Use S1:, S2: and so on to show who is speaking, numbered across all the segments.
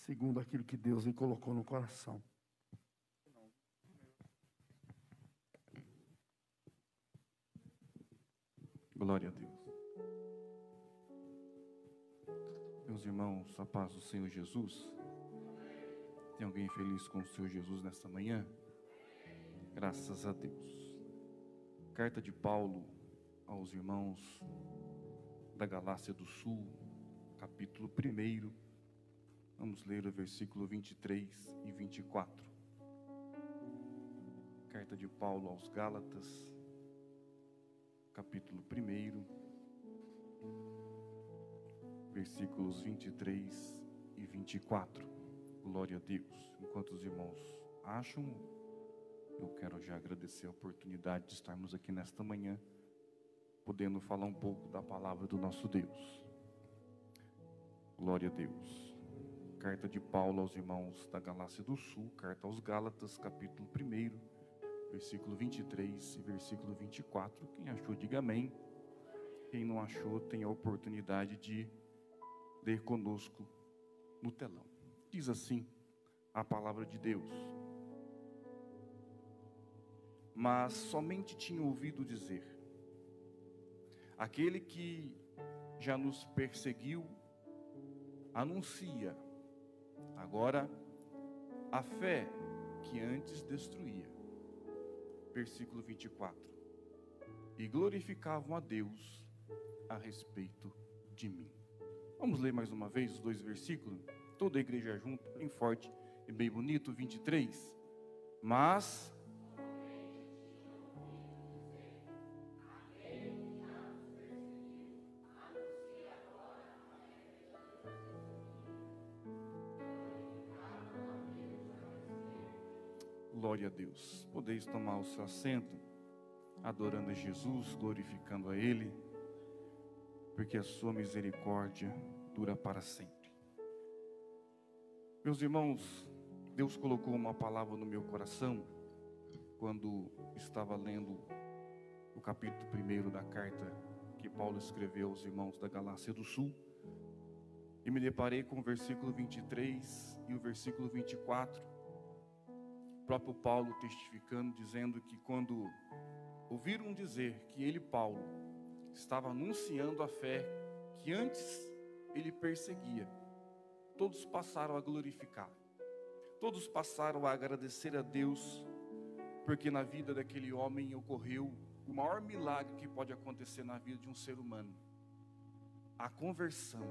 S1: segundo aquilo que Deus me colocou no coração.
S2: Glória a Deus. Meus irmãos, a paz do Senhor Jesus. Tem alguém feliz com o Senhor Jesus nesta manhã? Graças a Deus. Carta de Paulo aos irmãos da Galácia do Sul, capítulo 1. Vamos ler o versículo 23 e 24. Carta de Paulo aos Gálatas, capítulo 1, versículos 23 e 24. Glória a Deus. Enquanto os irmãos acham, eu quero já agradecer a oportunidade de estarmos aqui nesta manhã, podendo falar um pouco da palavra do nosso Deus. Glória a Deus. Carta de Paulo aos irmãos da Galácia do Sul, carta aos Gálatas, capítulo 1, versículo 23 e versículo 24. Quem achou, diga amém. Quem não achou, tem a oportunidade de ler conosco no telão. Diz assim a palavra de Deus: mas somente tinha ouvido dizer, aquele que já nos perseguiu anuncia agora a fé que antes destruía. Versículo 24. E glorificavam a Deus a respeito de mim. Vamos ler mais uma vez os dois versículos? Toda a igreja junto, bem forte e bem bonito. 23. Mas glória a Deus. Podeis tomar o seu assento, adorando a Jesus, glorificando a Ele, porque a sua misericórdia dura para sempre. Meus irmãos, Deus colocou uma palavra no meu coração quando estava lendo o capítulo 1 da carta que Paulo escreveu aos irmãos da Galácia do Sul, e me deparei com o versículo 23 e o versículo 24. O próprio Paulo testificando, dizendo que quando ouviram dizer que ele, Paulo, estava anunciando a fé que antes ele perseguia, todos passaram a glorificar, todos passaram a agradecer a Deus, porque na vida daquele homem ocorreu o maior milagre que pode acontecer na vida de um ser humano: a conversão,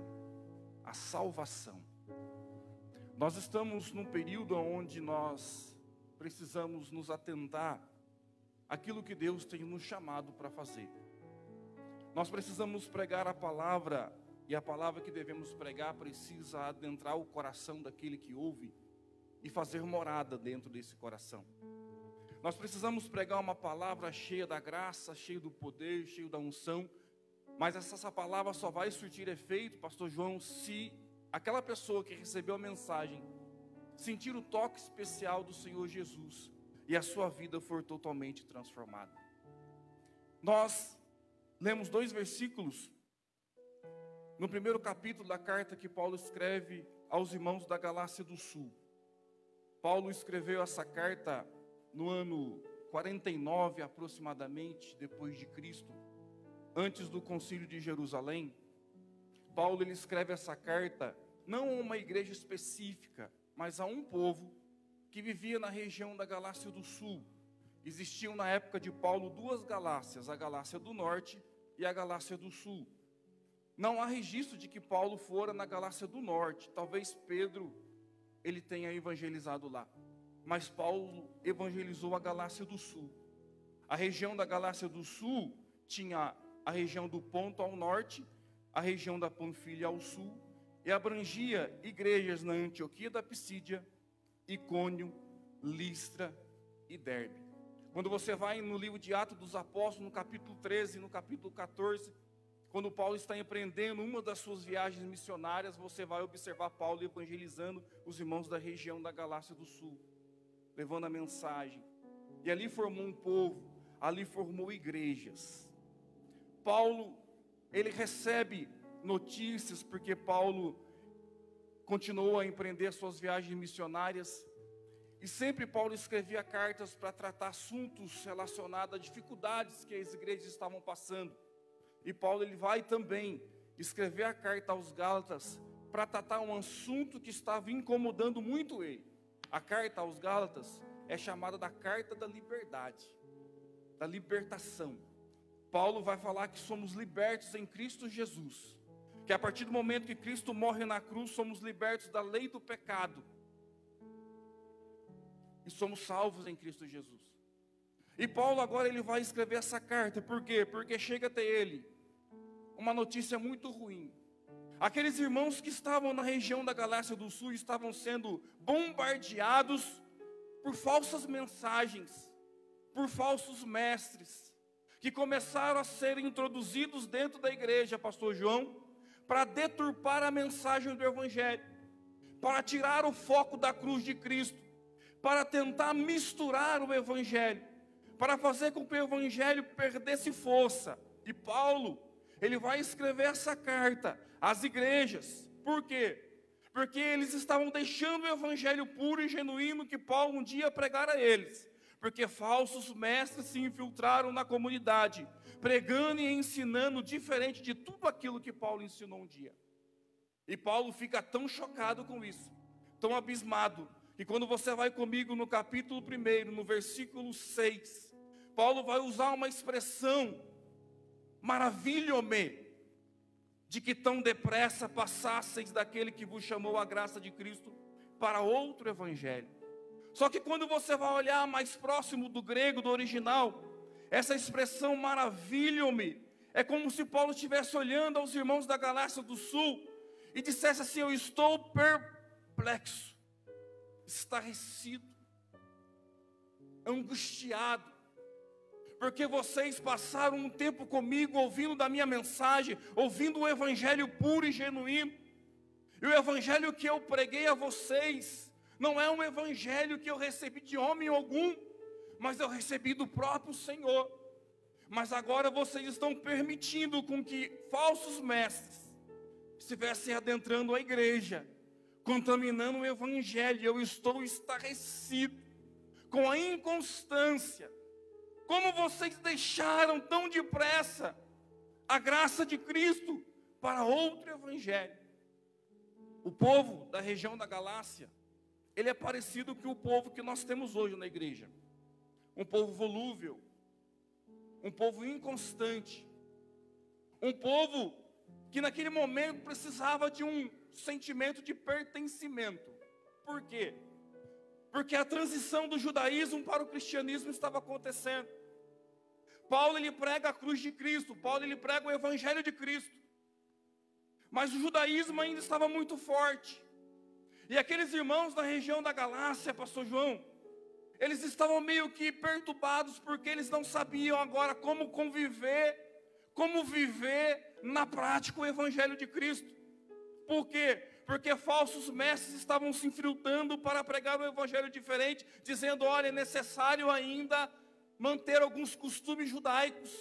S2: a salvação. Nós estamos num período onde nós precisamos nos atentar àquilo que Deus tem nos chamado para fazer. Nós precisamos pregar a palavra, e a palavra que devemos pregar precisa adentrar o coração daquele que ouve e fazer morada dentro desse coração. Nós precisamos pregar uma palavra cheia da graça, cheia do poder, cheia da unção, mas essa palavra só vai surtir efeito, pastor João, se aquela pessoa que recebeu a mensagem sentir o toque especial do Senhor Jesus e a sua vida for totalmente transformada. Nós lemos 2 versículos no primeiro capítulo da carta que Paulo escreve aos irmãos da Galácia do Sul. Paulo escreveu essa carta no ano 49 aproximadamente depois de Cristo, antes do concílio de Jerusalém. Paulo ele escreve essa carta não a uma igreja específica, mas a um povo que vivia na região da Galácia do Sul. Existiam na época de Paulo 2 Galácias, a Galácia do Norte e a Galácia do Sul. Não há registro de que Paulo fora na Galácia do Norte. Talvez Pedro ele tenha evangelizado lá, mas Paulo evangelizou a Galácia do Sul. A região da Galácia do Sul tinha a região do Ponto ao norte, a região da Panfilha ao sul, e abrangia igrejas na Antioquia da Pisídia, Icônio, Listra e Derbe. Quando você vai no livro de Atos dos Apóstolos, no capítulo 13 e no capítulo 14, quando Paulo está empreendendo uma das suas viagens missionárias, você vai observar Paulo evangelizando os irmãos da região da Galácia do Sul, levando a mensagem. E ali formou um povo, ali formou igrejas. Paulo, ele recebe notícias, porque Paulo continuou a empreender suas viagens missionárias. E sempre Paulo escrevia cartas para tratar assuntos relacionados a dificuldades que as igrejas estavam passando. E Paulo ele vai também escrever a carta aos Gálatas para tratar um assunto que estava incomodando muito ele. A carta aos Gálatas é chamada da carta da liberdade, da libertação. Paulo vai falar que somos libertos em Cristo Jesus, que a partir do momento que Cristo morre na cruz, somos libertos da lei do pecado e somos salvos em Cristo Jesus. E Paulo agora ele vai escrever essa carta, por quê? Porque chega até ele uma notícia muito ruim. Aqueles irmãos que estavam na região da Galácia do Sul estavam sendo bombardeados por falsas mensagens, por falsos mestres, que começaram a ser introduzidos dentro da igreja, pastor João, para deturpar a mensagem do Evangelho, para tirar o foco da cruz de Cristo, para tentar misturar o Evangelho, para fazer com que o Evangelho perdesse força. E Paulo, ele vai escrever essa carta às igrejas. Por quê? Porque eles estavam deixando o Evangelho puro e genuíno que Paulo um dia pregara a eles. Porque falsos mestres se infiltraram na comunidade, pregando e ensinando diferente de tudo aquilo que Paulo ensinou um dia. E Paulo fica tão chocado com isso, tão abismado, que quando você vai comigo no capítulo 1, no versículo 6, Paulo vai usar uma expressão, maravilho-me, de que tão depressa passasseis daquele que vos chamou a graça de Cristo para outro evangelho. Só que quando você vai olhar mais próximo do grego, do original, essa expressão maravilho-me, é como se Paulo estivesse olhando aos irmãos da Galácia do Sul e dissesse assim: eu estou perplexo, estarrecido, angustiado, porque vocês passaram um tempo comigo ouvindo da minha mensagem, ouvindo o evangelho puro e genuíno, e o evangelho que eu preguei a vocês não é um evangelho que eu recebi de homem algum, mas eu recebi do próprio Senhor. Mas agora vocês estão permitindo com que falsos mestres estivessem adentrando a igreja, contaminando o evangelho. Eu estou estarrecido com a inconstância. Como vocês deixaram tão depressa a graça de Cristo para outro evangelho? O povo da região da Galácia, ele é parecido com o povo que nós temos hoje na igreja. Um povo volúvel, um povo inconstante, um povo que naquele momento precisava de um sentimento de pertencimento. Por quê? Porque a transição do judaísmo para o cristianismo estava acontecendo. Paulo ele prega a cruz de Cristo, Paulo ele prega o evangelho de Cristo, mas o judaísmo ainda estava muito forte. E aqueles irmãos da região da Galácia, pastor João, eles estavam meio que perturbados, porque eles não sabiam agora como conviver, como viver na prática o evangelho de Cristo. Por quê? Porque falsos mestres estavam se infiltrando para pregar um evangelho diferente, dizendo: olha, é necessário ainda manter alguns costumes judaicos.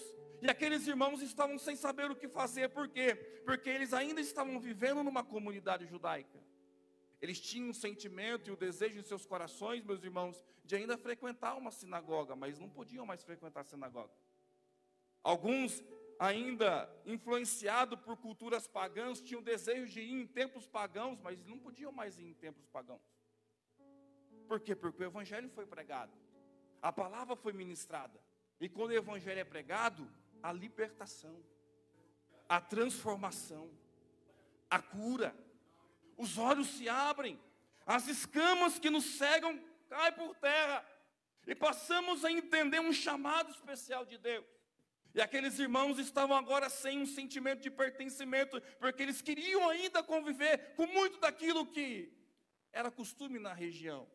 S2: E aqueles irmãos estavam sem saber o que fazer. Por quê? Porque eles ainda estavam vivendo numa comunidade judaica. Eles tinham um sentimento e o desejo em seus corações, meus irmãos, de ainda frequentar uma sinagoga, mas não podiam mais frequentar a sinagoga. Alguns, ainda influenciados por culturas pagãs, tinham desejo de ir em templos pagãos, mas não podiam mais ir em templos pagãos. Por quê? Porque o evangelho foi pregado, a palavra foi ministrada. E quando o evangelho é pregado, a libertação, a transformação, a cura, os olhos se abrem, as escamas que nos cegam caem por terra, e passamos a entender um chamado especial de Deus. E aqueles irmãos estavam agora sem um sentimento de pertencimento, porque eles queriam ainda conviver com muito daquilo que era costume na região.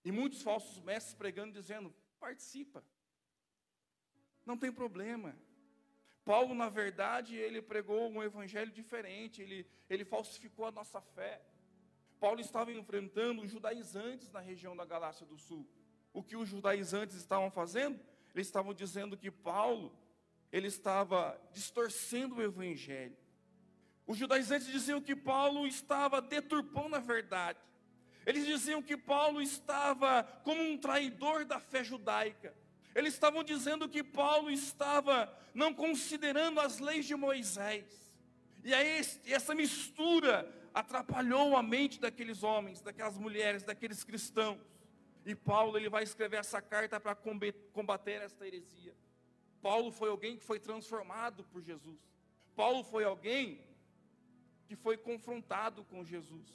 S2: E muitos falsos mestres pregando, dizendo: participa, não tem problema. Paulo, na verdade, ele pregou um evangelho diferente, ele falsificou a nossa fé. Paulo estava enfrentando os judaizantes na região da Galácia do Sul. O que os judaizantes estavam fazendo? Eles estavam dizendo que Paulo, ele estava distorcendo o evangelho. Os judaizantes diziam que Paulo estava deturpando a verdade. Eles diziam que Paulo estava como um traidor da fé judaica. Eles estavam dizendo que Paulo estava não considerando as leis de Moisés. E aí essa mistura atrapalhou a mente daqueles homens, daquelas mulheres, daqueles cristãos. E Paulo, ele vai escrever essa carta para combater esta heresia. Paulo foi alguém que foi transformado por Jesus. Paulo foi alguém que foi confrontado com Jesus.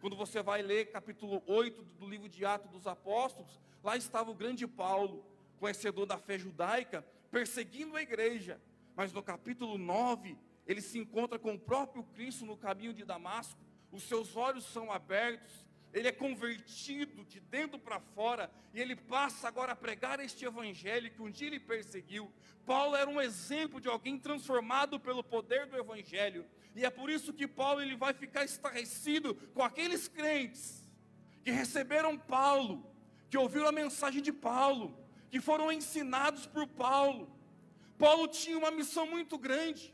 S2: Quando você vai ler capítulo 8 do livro de Atos dos Apóstolos, lá estava o grande Paulo, conhecedor da fé judaica, perseguindo a igreja. Mas no capítulo 9, ele se encontra com o próprio Cristo no caminho de Damasco, os seus olhos são abertos, ele é convertido de dentro para fora, e ele passa agora a pregar este evangelho que um dia ele perseguiu. Paulo era um exemplo de alguém transformado pelo poder do evangelho, e é por isso que Paulo ele vai ficar estarrecido com aqueles crentes que receberam Paulo, que ouviram a mensagem de Paulo, que foram ensinados por Paulo. Paulo tinha uma missão muito grande,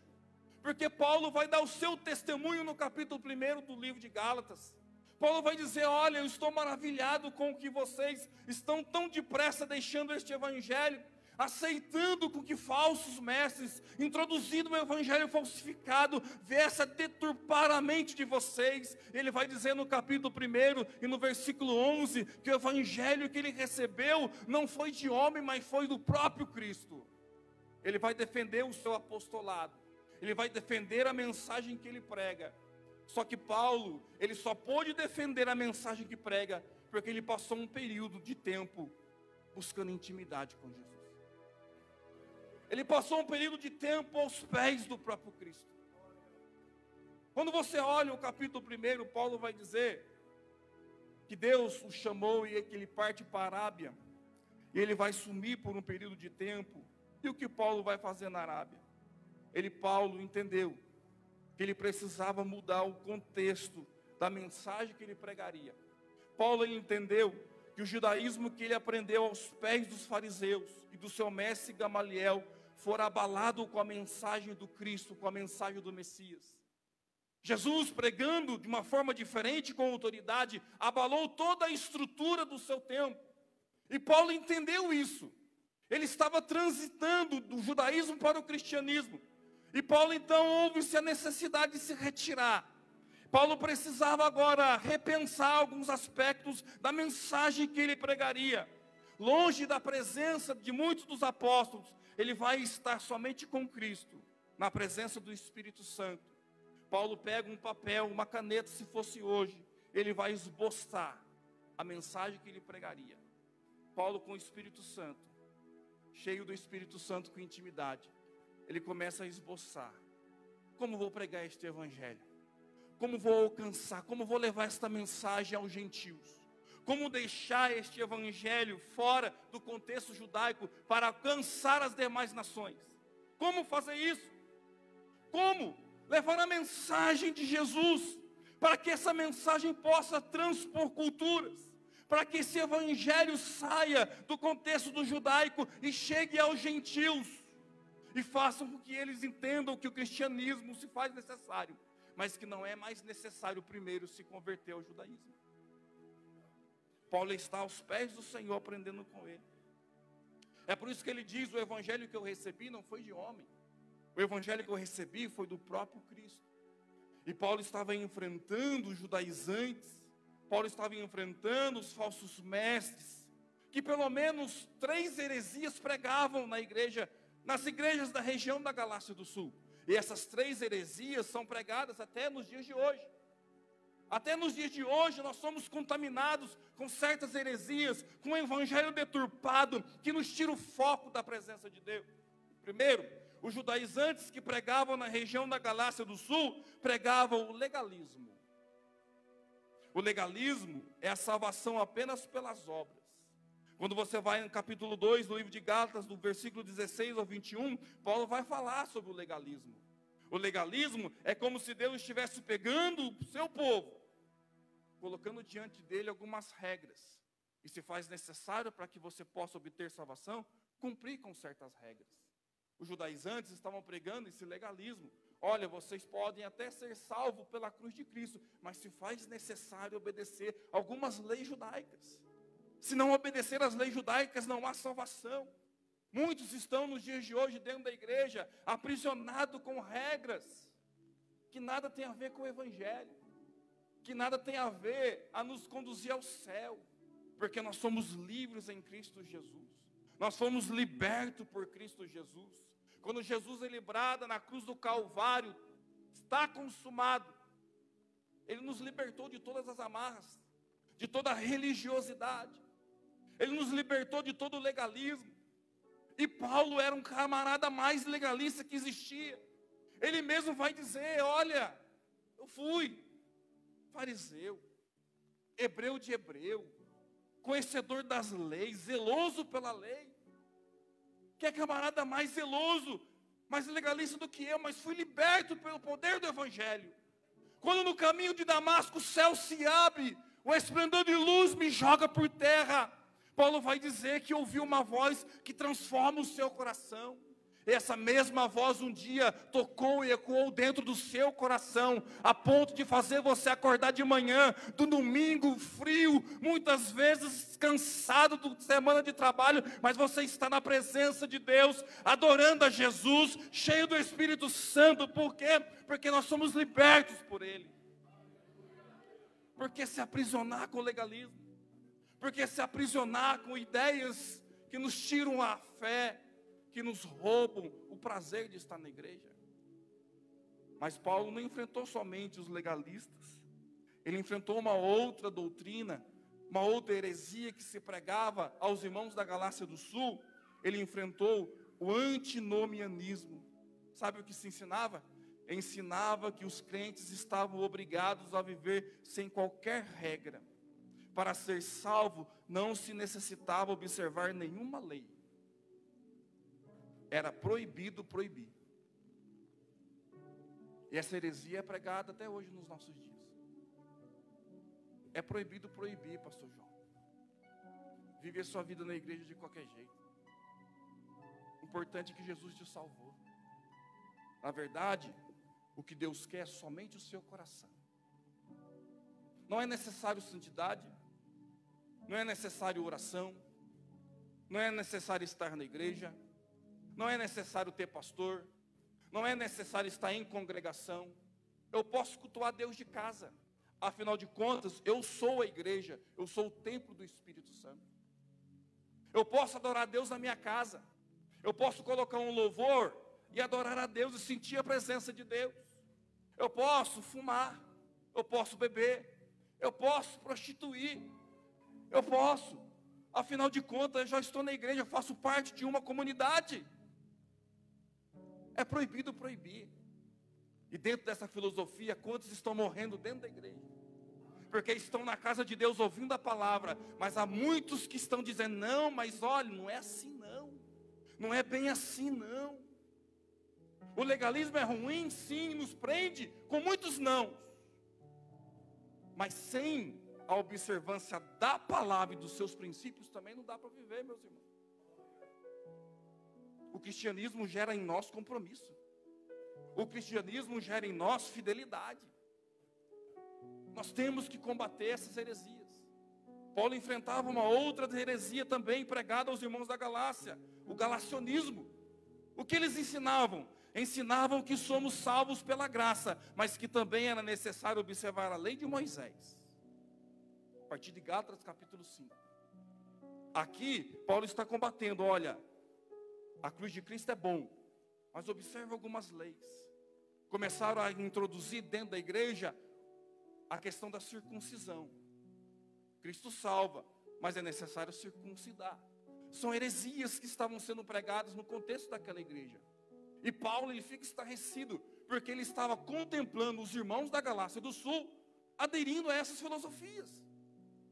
S2: porque Paulo vai dar o seu testemunho no capítulo 1 do livro de Gálatas. Paulo vai dizer: olha, eu estou maravilhado com o que vocês estão tão depressa deixando este evangelho, aceitando com que falsos mestres, introduzindo um evangelho falsificado, viesse a deturpar a mente de vocês. Ele vai dizer no capítulo 1 e no versículo 11, que o evangelho que ele recebeu não foi de homem, mas foi do próprio Cristo. Ele vai defender o seu apostolado, ele vai defender a mensagem que ele prega. Só que Paulo, ele só pôde defender a mensagem que prega, porque ele passou um período de tempo buscando intimidade com Jesus. Ele passou um período de tempo aos pés do próprio Cristo. Quando você olha o capítulo 1, Paulo vai dizer que Deus o chamou e que ele parte para a Arábia, e ele vai sumir por um período de tempo. E o que Paulo vai fazer na Arábia? Paulo entendeu que ele precisava mudar o contexto da mensagem que ele pregaria. Paulo ele entendeu que o judaísmo que ele aprendeu aos pés dos fariseus e do seu mestre Gamaliel fora abalado com a mensagem do Cristo, com a mensagem do Messias. Jesus, pregando de uma forma diferente, com autoridade, abalou toda a estrutura do seu tempo. E Paulo entendeu isso. Ele estava transitando do judaísmo para o cristianismo. E Paulo então houve-se a necessidade de se retirar. Paulo precisava agora repensar alguns aspectos da mensagem que ele pregaria. Longe da presença de muitos dos apóstolos, ele vai estar somente com Cristo, na presença do Espírito Santo. Paulo pega um papel, uma caneta, se fosse hoje, ele vai esboçar a mensagem que ele pregaria. Paulo com o Espírito Santo, cheio do Espírito Santo com intimidade, ele começa a esboçar: como vou pregar este evangelho? Como vou alcançar? Como vou levar esta mensagem aos gentios? Como deixar este evangelho fora do contexto judaico para alcançar as demais nações? Como fazer isso? Como levar a mensagem de Jesus para que essa mensagem possa transpor culturas? Para que esse evangelho saia do contexto do judaico e chegue aos gentios? E façam com que eles entendam que o cristianismo se faz necessário, mas que não é mais necessário primeiro se converter ao judaísmo. Paulo está aos pés do Senhor aprendendo com ele. É por isso que ele diz: o evangelho que eu recebi não foi de homem. O evangelho que eu recebi foi do próprio Cristo. E Paulo estava enfrentando os judaizantes. Paulo estava enfrentando os falsos mestres, que pelo menos 3 heresias pregavam nas igrejas da região da Galácia do Sul. E essas 3 heresias são pregadas até nos dias de hoje. Até nos dias de hoje nós somos contaminados com certas heresias, com um evangelho deturpado, que nos tira o foco da presença de Deus. Primeiro, os judaizantes que pregavam na região da Galácia do Sul, pregavam o legalismo. O legalismo é a salvação apenas pelas obras. Quando você vai no capítulo 2 do livro de Gálatas, do versículo 16 ao 21, Paulo vai falar sobre o legalismo. O legalismo é como se Deus estivesse pegando o seu povo, colocando diante dele algumas regras, e se faz necessário para que você possa obter salvação, cumprir com certas regras. Os judaizantes estavam pregando esse legalismo, olha, vocês podem até ser salvos pela cruz de Cristo, mas se faz necessário obedecer algumas leis judaicas. Se não obedecer às leis judaicas, não há salvação. Muitos estão nos dias de hoje dentro da igreja, aprisionados com regras, que nada tem a ver com o Evangelho, que nada tem a ver a nos conduzir ao céu, porque nós somos livres em Cristo Jesus. Nós fomos libertos por Cristo Jesus. Quando Jesus é livrado na cruz do Calvário, está consumado. Ele nos libertou de todas as amarras, de toda a religiosidade. Ele nos libertou de todo o legalismo. E Paulo era um camarada mais legalista que existia. Ele mesmo vai dizer, olha, eu fui fariseu, hebreu de hebreu, conhecedor das leis, zeloso pela lei. Que é camarada mais zeloso, mais legalista do que eu, mas fui liberto pelo poder do Evangelho. Quando no caminho de Damasco o céu se abre, o esplendor de luz me joga por terra. Paulo vai dizer que ouviu uma voz que transforma o seu coração. Essa mesma voz um dia tocou e ecoou dentro do seu coração, a ponto de fazer você acordar de manhã, do domingo frio, muitas vezes cansado da semana de trabalho, mas você está na presença de Deus, adorando a Jesus, cheio do Espírito Santo. Por quê? Porque nós somos libertos por Ele. Porque se aprisionar com o legalismo, porque se aprisionar com ideias que nos tiram a fé, que nos roubam o prazer de estar na igreja. Mas Paulo não enfrentou somente os legalistas. Ele enfrentou uma outra doutrina, uma outra heresia que se pregava aos irmãos da Galácia do Sul. Ele enfrentou o antinomianismo. Sabe o que se ensinava? Ensinava que os crentes estavam obrigados a viver sem qualquer regra. Para ser salvo, não se necessitava observar nenhuma lei. Era proibido proibir. E essa heresia é pregada até hoje nos nossos dias. É proibido proibir, pastor João. Vive a sua vida na igreja de qualquer jeito. O importante é que Jesus te salvou. Na verdade, o que Deus quer é somente o seu coração. Não é necessário santidade, não é necessário oração, não é necessário estar na igreja, não é necessário ter pastor, não é necessário estar em congregação. Eu posso cultuar Deus de casa. Afinal de contas, eu sou a igreja, eu sou o templo do Espírito Santo. Eu posso adorar a Deus na minha casa. Eu posso colocar um louvor e adorar a Deus e sentir a presença de Deus. Eu posso fumar, eu posso beber, eu posso prostituir, eu posso. Afinal de contas, eu já estou na igreja, eu faço parte de uma comunidade. É proibido proibir. E dentro dessa filosofia, quantos estão morrendo dentro da igreja? Porque estão na casa de Deus ouvindo a palavra, mas há muitos que estão dizendo, não, mas olha, não é assim não. Não é bem assim não. O legalismo é ruim, sim, nos prende com muitos não. Mas sem a observância da palavra e dos seus princípios também não dá para viver, meus irmãos. O cristianismo gera em nós compromisso. O cristianismo gera em nós fidelidade. Nós temos que combater essas heresias. Paulo enfrentava uma outra heresia também pregada aos irmãos da Galácia, o galacionismo. O que eles ensinavam? Ensinavam que somos salvos pela graça, mas que também era necessário observar a lei de Moisés. A partir de Gálatas capítulo 5. Aqui, Paulo está combatendo, olha, a cruz de Cristo é bom, mas observe algumas leis. Começaram a introduzir dentro da igreja a questão da circuncisão. Cristo salva, mas é necessário circuncidar. São heresias que estavam sendo pregadas no contexto daquela igreja. E Paulo, ele fica estarrecido, porque ele estava contemplando os irmãos da Galácia do Sul, aderindo a essas filosofias.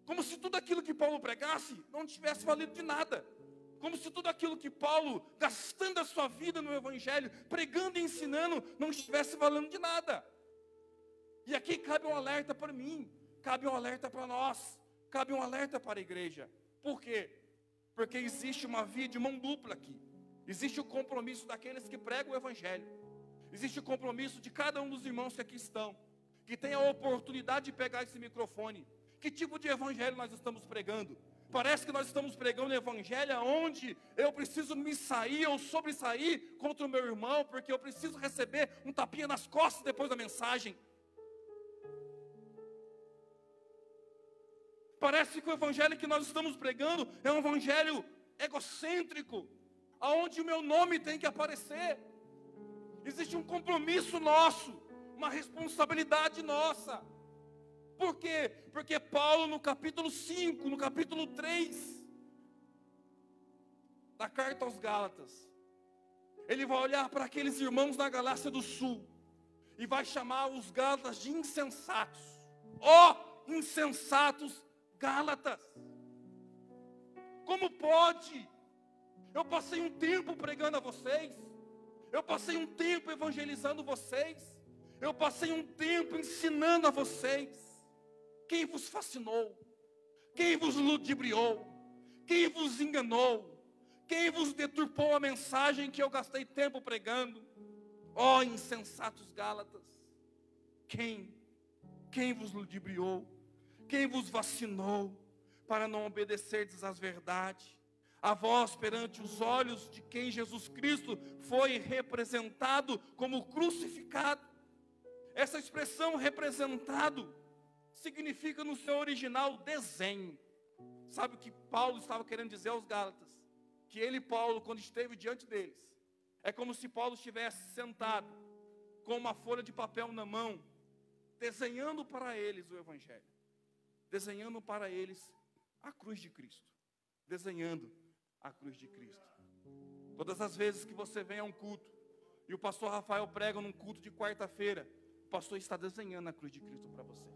S2: Como se tudo aquilo que Paulo pregasse não tivesse valido de nada. Como se tudo aquilo que Paulo, gastando a sua vida no Evangelho, pregando e ensinando, não estivesse valendo de nada. E aqui cabe um alerta para mim, cabe um alerta para nós, cabe um alerta para a igreja. Por quê? Porque existe uma via de mão dupla aqui. Existe o compromisso daqueles que pregam o Evangelho. Existe o compromisso de cada um dos irmãos que aqui estão, que tem a oportunidade de pegar esse microfone. Que tipo de evangelho nós estamos pregando? Parece que nós estamos pregando um evangelho onde eu preciso me sair ou sobressair contra o meu irmão, porque eu preciso receber um tapinha nas costas depois da mensagem. Parece que o evangelho que nós estamos pregando é um evangelho egocêntrico, aonde o meu nome tem que aparecer. Existe um compromisso nosso, uma responsabilidade nossa. Por quê? Porque Paulo no capítulo 5, no capítulo 3 da carta aos Gálatas, ele vai olhar para aqueles irmãos da Galácia do Sul e vai chamar os Gálatas de insensatos. Ó, insensatos Gálatas! Como pode? Eu passei um tempo pregando a vocês, eu passei um tempo evangelizando vocês, eu passei um tempo ensinando a vocês. Quem vos fascinou? Quem vos ludibriou? Quem vos enganou? Quem vos deturpou a mensagem que eu gastei tempo pregando? Ó insensatos Gálatas! Quem? Quem vos ludibriou? Quem vos vacinou para não obedecerdes às verdades? A vós perante os olhos de quem Jesus Cristo foi representado como crucificado. Essa expressão representado significa no seu original desenho. Sabe o que Paulo estava querendo dizer aos Gálatas? Que ele, Paulo, quando esteve diante deles, é como se Paulo estivesse sentado com uma folha de papel na mão, desenhando para eles o evangelho, desenhando para eles a cruz de Cristo, desenhando a cruz de Cristo. Todas as vezes que você vem a um culto e o pastor Rafael prega num culto de quarta-feira, o pastor está desenhando a cruz de Cristo para você.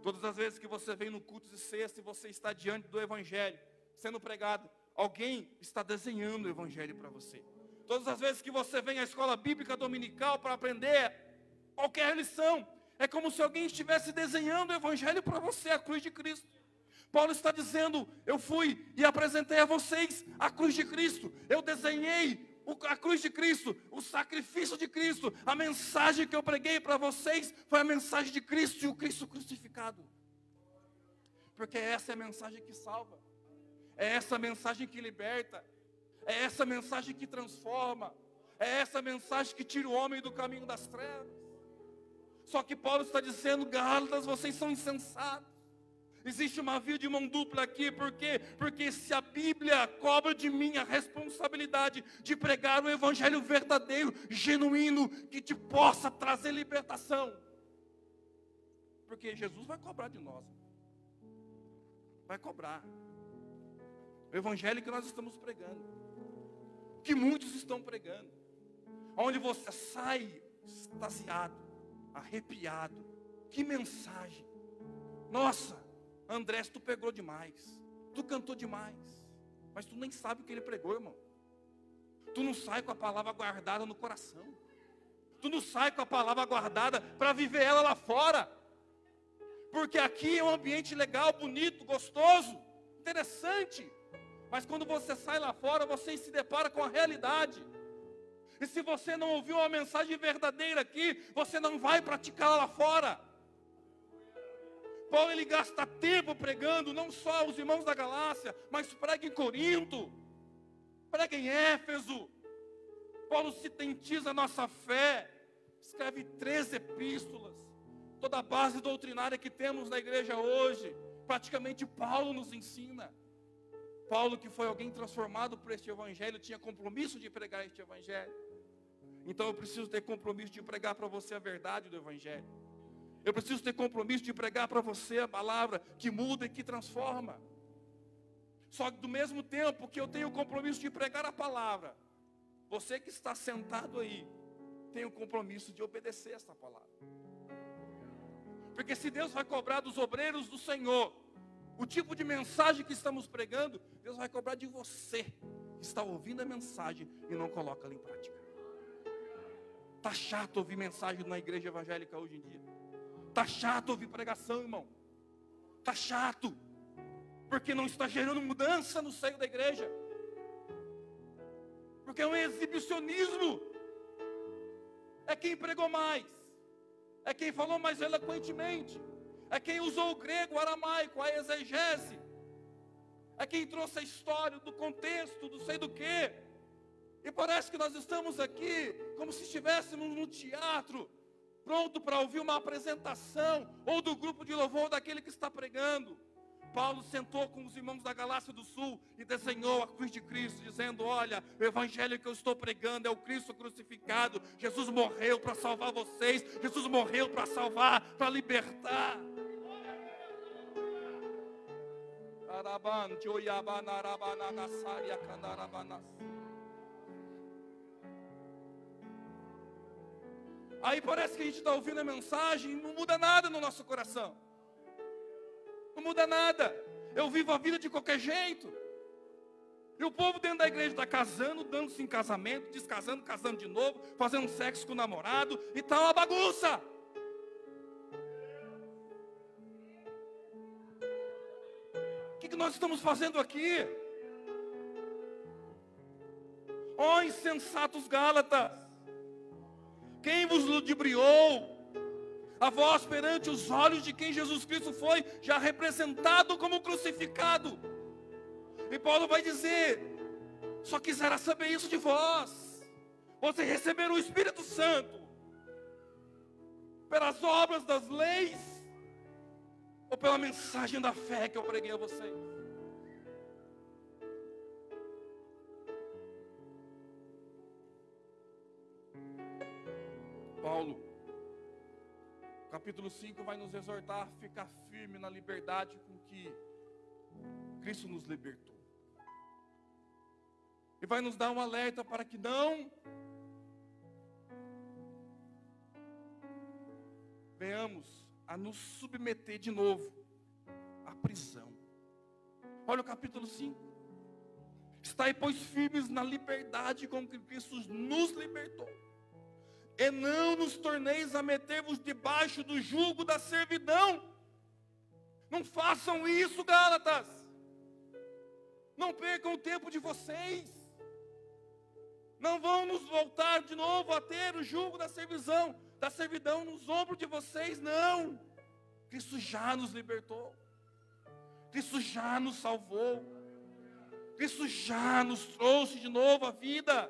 S2: Todas as vezes que você vem no culto de sexta e você está diante do evangelho sendo pregado, alguém está desenhando o evangelho para você. Todas as vezes que você vem à escola bíblica dominical para aprender qualquer lição, é como se alguém estivesse desenhando o evangelho para você, a cruz de Cristo. Paulo está dizendo, eu fui e apresentei a vocês a cruz de Cristo. Eu desenhei a cruz de Cristo, o sacrifício de Cristo. A mensagem que eu preguei para vocês foi a mensagem de Cristo e o Cristo crucificado. Porque essa é a mensagem que salva. É essa mensagem que liberta. É essa mensagem que transforma. É essa mensagem que tira o homem do caminho das trevas. Só que Paulo está dizendo, Gálatas, vocês são insensatos. Existe uma via de mão dupla aqui, por quê? Porque se a Bíblia cobra de mim a responsabilidade de pregar um evangelho verdadeiro, genuíno, que te possa trazer libertação. Porque Jesus vai cobrar de nós. Vai cobrar. O evangelho que nós estamos pregando, que muitos estão pregando, onde você sai extasiado, arrepiado. Que mensagem! Nossa! André, tu pegou demais, tu cantou demais, mas tu nem sabe o que ele pregou, irmão. Tu não sai com a palavra guardada no coração, tu não sai com a palavra guardada para viver ela lá fora, porque aqui é um ambiente legal, bonito, gostoso, interessante, mas quando você sai lá fora, você se depara com a realidade. E se você não ouviu uma mensagem verdadeira aqui, você não vai praticá-la lá fora. Paulo, ele gasta tempo pregando, não só aos irmãos da Galácia, mas prega em Corinto, prega em Éfeso. Paulo sintetiza a nossa fé, escreve 3 epístolas. Toda a base doutrinária que temos na igreja hoje, praticamente Paulo nos ensina. Paulo, que foi alguém transformado por este evangelho, tinha compromisso de pregar este evangelho. Então eu preciso ter compromisso de pregar para você a verdade do evangelho. Eu preciso ter compromisso de pregar para você a palavra que muda e que transforma. Só que do mesmo tempo que eu tenho o compromisso de pregar a palavra, você que está sentado aí, tem o compromisso de obedecer essa palavra. Porque se Deus vai cobrar dos obreiros do Senhor o tipo de mensagem que estamos pregando, Deus vai cobrar de você que está ouvindo a mensagem e não coloca ela em prática. Está chato ouvir mensagem na igreja evangélica hoje em dia. Está chato ouvir pregação, irmão. Está chato. Porque não está gerando mudança no seio da igreja. Porque é um exibicionismo. é quem pregou mais, é quem falou mais eloquentemente, é quem usou o grego, o aramaico, a exegese, é quem trouxe a história do contexto, do sei do quê. E parece que nós estamos aqui como se estivéssemos num teatro, pronto para ouvir uma apresentação, ou do grupo de louvor daquele que está pregando. Paulo sentou com os irmãos da Galácia do Sul e desenhou a cruz de Cristo, dizendo: olha, o evangelho que eu estou pregando é o Cristo crucificado. Jesus morreu para salvar vocês, Jesus morreu para salvar, para libertar. Aí parece que a gente está ouvindo a mensagem e não muda nada no nosso coração. Não muda nada. Eu vivo a vida de qualquer jeito. E o povo dentro da igreja está casando, dando-se em casamento, descasando, casando de novo, fazendo sexo com o namorado, e está uma bagunça. O que nós estamos fazendo aqui? Ó insensatos Gálatas, quem vos ludibriou a vós perante os olhos de quem Jesus Cristo foi já representado como crucificado? E Paulo vai dizer: só quisera saber isso de vós. Vocês receberam o Espírito Santo pelas obras das leis ou pela mensagem da fé que eu preguei a vocês? Paulo, capítulo 5, vai nos exortar a ficar firme na liberdade com que Cristo nos libertou. E vai nos dar um alerta para que não venhamos a nos submeter de novo à prisão. Olha o capítulo 5. Estai, pois, firmes na liberdade com que Cristo nos libertou. E não nos torneis a meter-vos debaixo do jugo da servidão. Não façam isso, Gálatas. Não percam o tempo de vocês. Não vão nos voltar de novo a ter o jugo da servidão nos ombros de vocês, não. Cristo já nos libertou. Cristo já nos salvou. Cristo já nos trouxe de novo à vida.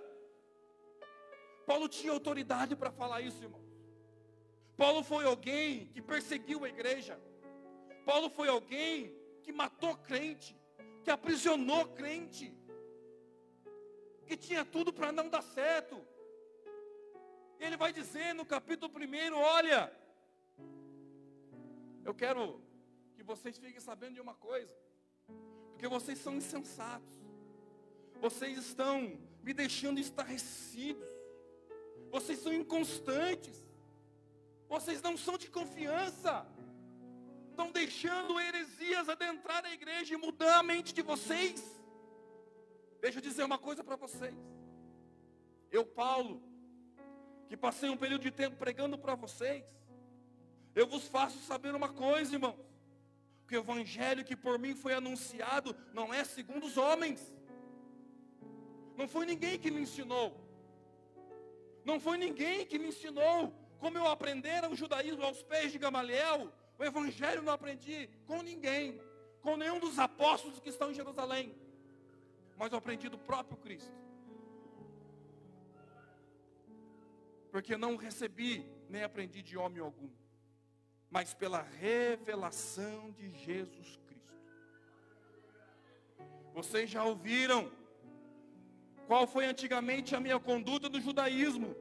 S2: Paulo tinha autoridade para falar isso, irmão. Paulo foi alguém que perseguiu a igreja. Paulo foi alguém que matou crente, que aprisionou crente, que tinha tudo para não dar certo. Ele vai dizer no capítulo 1, olha, eu quero que vocês fiquem sabendo de uma coisa, porque vocês são insensatos, vocês estão me deixando estarrecidos, vocês são inconstantes, vocês não são de confiança, estão deixando heresias adentrar a igreja e mudar a mente de vocês. Deixa eu dizer uma coisa para vocês. Eu, Paulo, que passei um período de tempo pregando para vocês, eu vos faço saber uma coisa, irmãos, que o evangelho que por mim foi anunciado não é segundo os homens. Não foi ninguém que me ensinou. Não foi ninguém que me ensinou como eu aprender o judaísmo aos pés de Gamaliel. O evangelho não aprendi com ninguém, com nenhum dos apóstolos que estão em Jerusalém, mas eu aprendi do próprio Cristo. Porque não recebi, nem aprendi de homem algum, mas pela revelação de Jesus Cristo. Vocês já ouviram qual foi antigamente a minha conduta no judaísmo,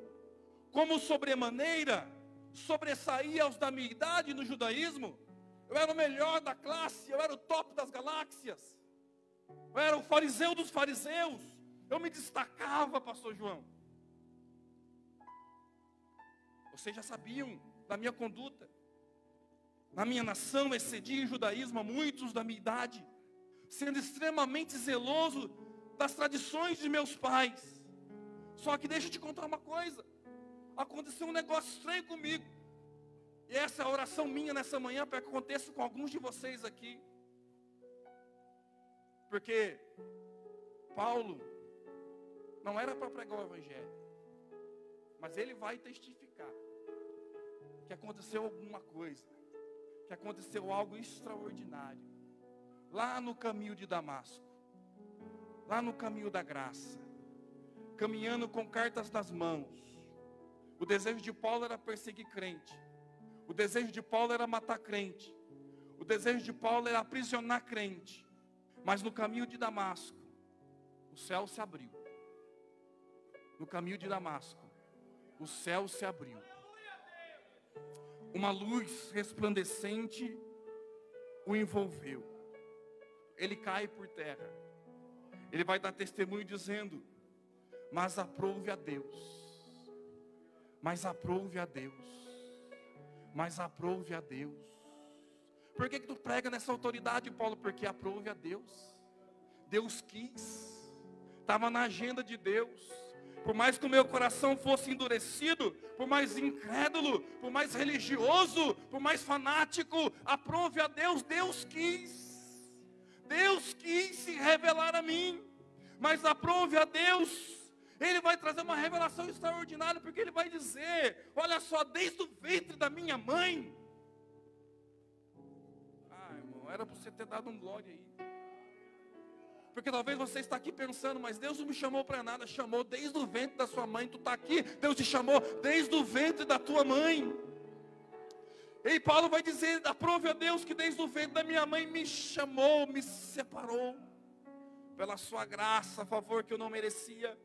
S2: como sobremaneira sobressaía aos da minha idade no judaísmo. Eu era o melhor da classe, eu era o top das galáxias, eu era o fariseu dos fariseus, eu me destacava, pastor João. Vocês já sabiam da minha conduta. Na minha nação excedi em judaísmo a muitos da minha idade, sendo extremamente zeloso das tradições de meus pais. Só que deixa eu te contar uma coisa. Aconteceu um negócio estranho comigo. E essa é a oração minha nessa manhã, para que aconteça com alguns de vocês aqui. Porque Paulo não era para pregar o evangelho, mas ele vai testificar. que aconteceu alguma coisa, que aconteceu algo extraordinário, lá no caminho de Damasco, lá no caminho da graça, caminhando com cartas nas mãos. O desejo de Paulo era perseguir crente, o desejo de Paulo era matar crente, o desejo de Paulo era aprisionar crente, mas no caminho de Damasco, o céu se abriu. No caminho de Damasco, o céu se abriu. Uma luz resplandecente o envolveu. Ele cai por terra. Ele vai dar testemunho dizendo: mas aprove a Deus. Mas aprove a Deus. Mas aprove a Deus. Por que tu prega nessa autoridade, Paulo? Porque aprove a Deus. Deus quis. Estava na agenda de Deus. Por mais que o meu coração fosse endurecido, por mais incrédulo, por mais religioso, por mais fanático, aprove a Deus. Deus quis. Deus quis se revelar a mim. Mas aprove a Deus. Ele vai trazer uma revelação extraordinária, porque Ele vai dizer: olha só, desde o ventre da minha mãe. Ah, irmão, era para você ter dado um glória aí. Porque talvez você está aqui pensando: mas Deus não me chamou para nada. Chamou desde o ventre da sua mãe. Tu está aqui, Deus te chamou desde o ventre da tua mãe. E Paulo vai dizer: aprove a Deus que desde o ventre da minha mãe me chamou, me separou, pela sua graça, a favor que eu não merecia,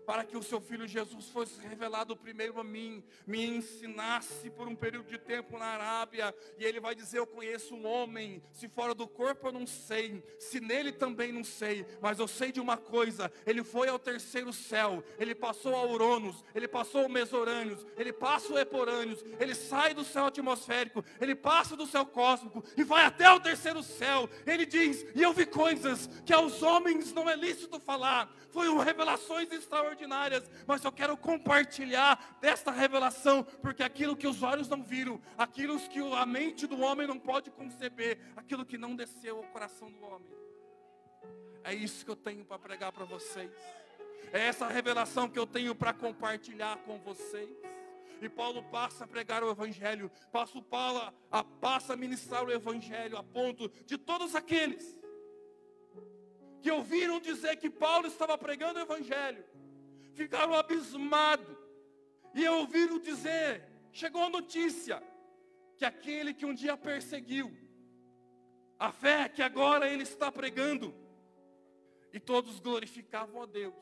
S2: para que o seu Filho Jesus fosse revelado primeiro a mim, me ensinasse por um período de tempo na Arábia. E ele vai dizer: eu conheço um homem, se fora do corpo eu não sei, se nele também não sei, mas eu sei de uma coisa: ele foi ao terceiro céu, ele passou ao Uronos, ele passou ao Mesorânios, ele passa o Eporânios, ele sai do céu atmosférico, ele passa do céu cósmico e vai até o terceiro céu. Ele diz: e eu vi coisas que aos homens não é lícito falar. Foram revelações extraordinárias, mas eu quero compartilhar desta revelação, porque aquilo que os olhos não viram, aquilo que a mente do homem não pode conceber, aquilo que não desceu ao coração do homem, é isso que eu tenho para pregar para vocês, é essa revelação que eu tenho para compartilhar com vocês. E Paulo passa a pregar o Evangelho, passa a ministrar o Evangelho, a ponto de todos aqueles que ouviram dizer que Paulo estava pregando o Evangelho, ficaram abismados, e ouviram dizer, chegou a notícia, que aquele que um dia perseguiu, a fé que agora ele está pregando, e todos glorificavam a Deus,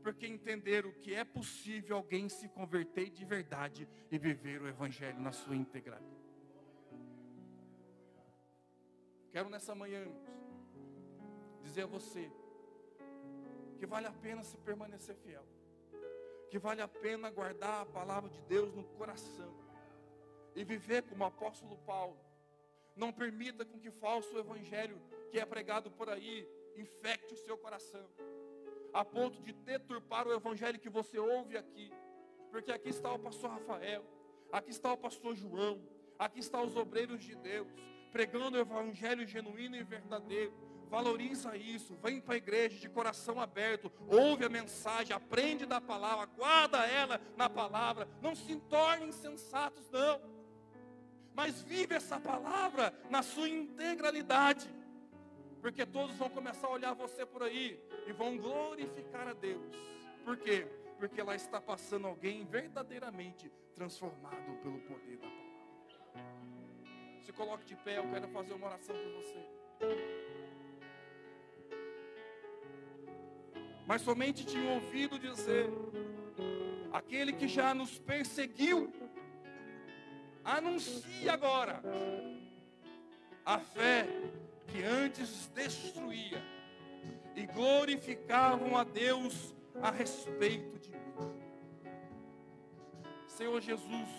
S2: porque entenderam que é possível alguém se converter de verdade e viver o Evangelho na sua integridade. Quero nessa manhã dizer a você que vale a pena se permanecer fiel, que vale a pena guardar a palavra de Deus no coração e viver como o apóstolo Paulo. Não permita com que falso evangelho que é pregado por aí infecte o seu coração, a ponto de deturpar o evangelho que você ouve aqui. Porque aqui está o pastor Rafael, aqui está o pastor João, aqui estão os obreiros de Deus, pregando o evangelho genuíno e verdadeiro. Valoriza isso, vem para a igreja de coração aberto, ouve a mensagem, aprende da palavra, guarda ela na palavra, não se torne insensatos não, mas vive essa palavra na sua integralidade, porque todos vão começar a olhar você por aí, e vão glorificar a Deus. Por quê? Porque lá está passando alguém verdadeiramente transformado pelo poder da palavra. Se coloque de pé, eu quero fazer uma oração por você. Mas somente tinha ouvido dizer, aquele que já nos perseguiu, anuncie agora a fé que antes destruía, e glorificavam a Deus a respeito de mim. Senhor Jesus,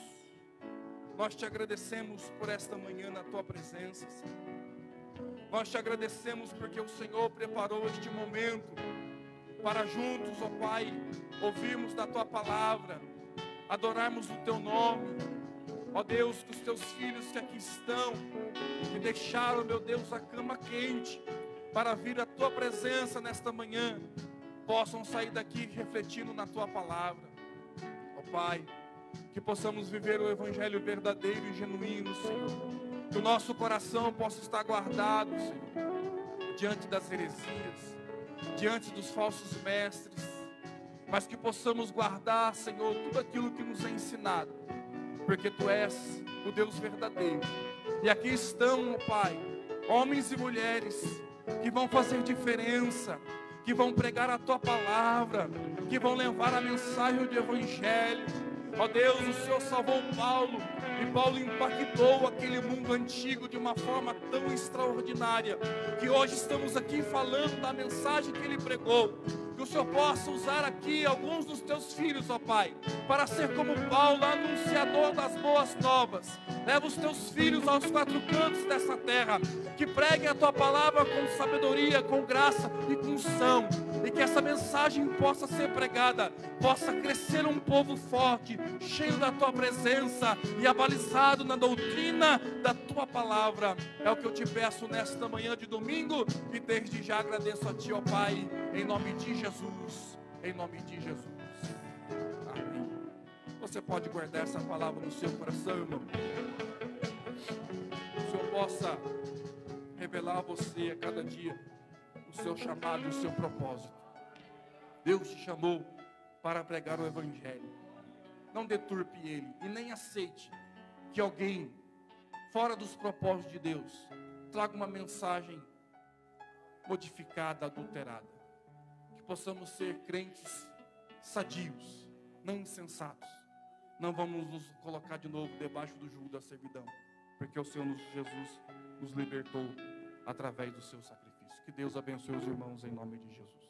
S2: nós te agradecemos por esta manhã na tua presença, Senhor. Nós te agradecemos porque o Senhor preparou este momento para juntos, ó Pai, ouvirmos da tua palavra, adorarmos o teu nome. Ó Deus, que os teus filhos que aqui estão, que deixaram, meu Deus, a cama quente, para vir à tua presença nesta manhã, possam sair daqui refletindo na tua palavra. Ó Pai, Que possamos viver o evangelho verdadeiro e genuíno, Senhor. Que o nosso coração possa estar guardado, Senhor, diante das heresias, diante dos falsos mestres, mas que possamos guardar, Senhor, tudo aquilo que nos é ensinado, porque Tu és o Deus verdadeiro. E aqui estão, Pai, homens e mulheres que vão fazer diferença, que vão pregar a Tua palavra, que vão levar a mensagem do evangelho. Ó Deus, o Senhor salvou Paulo, e Paulo impactou aquele mundo antigo de uma forma tão extraordinária, que hoje estamos aqui falando da mensagem que ele pregou. Que o Senhor possa usar aqui alguns dos Teus filhos, ó Pai, para ser como Paulo, anunciador das boas novas. Leva os Teus filhos aos quatro cantos dessa terra, que preguem a Tua palavra com sabedoria, com graça e com unção, e que essa mensagem possa ser pregada, possa crescer um povo forte, cheio da Tua presença e abalizado na doutrina da Tua palavra. É o que eu te peço nesta manhã de domingo, e desde já agradeço a Ti, ó Pai, em nome de Jesus, em nome de Jesus. Amém. Você pode guardar essa palavra no seu coração, irmão. Que o Senhor possa revelar a você a cada dia o seu chamado e o seu propósito. Deus te chamou para pregar o evangelho. Não deturpe ele e nem aceite que alguém fora dos propósitos de Deus traga uma mensagem modificada, adulterada. Que possamos ser crentes sadios, não insensatos. Não vamos nos colocar de novo debaixo do jugo da servidão, porque o Senhor Jesus nos libertou através do seu sacrifício. Que Deus abençoe os irmãos em nome de Jesus.